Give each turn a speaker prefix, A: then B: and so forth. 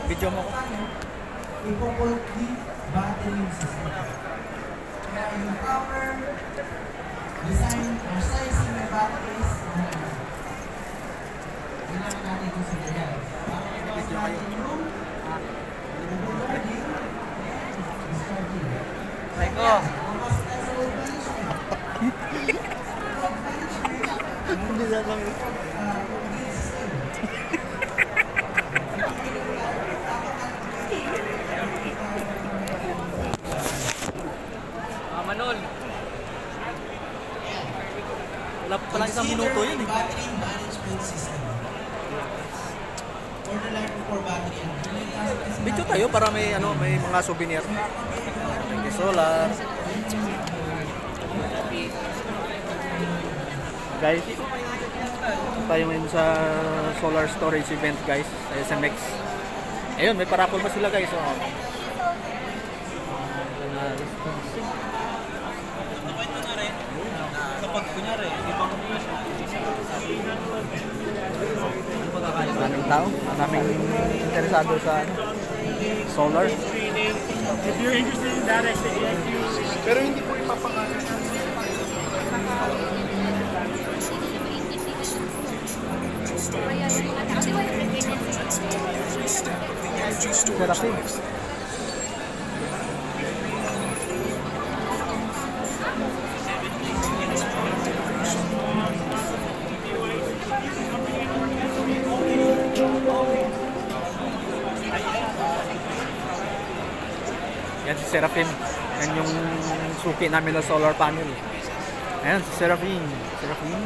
A: Video mo ko.
B: Ipo-quality battery system. Kaya yung proper design or sizing ng batteries na kailangan natin consider. Para magawas natin yung overloading and discharging.
A: Psycho!
B: Pumasok tayo sa load management. Load management,
A: Hindi na lang.
B: yung grid system.
A: Manol. Wala pa lang isang minuto yun eh.
B: Battery management system. For the life of our battery.
A: Video tayo para may ano, may mga souvenir. May solar. Guys, tayo ngayon sa solar storage event guys, sa SMX. Ayun, may parapol pa sila guys. Oh. Kapag kunyari, ibang maraming tao, maraming interesado sa solar.
C: If you're interested in that, I say yes. Pero hindi po ipapangalan.
A: Therapy. Yan si Seraphim. Yan yung suki namin na solar panel. Ayan si Seraphim. Seraphim.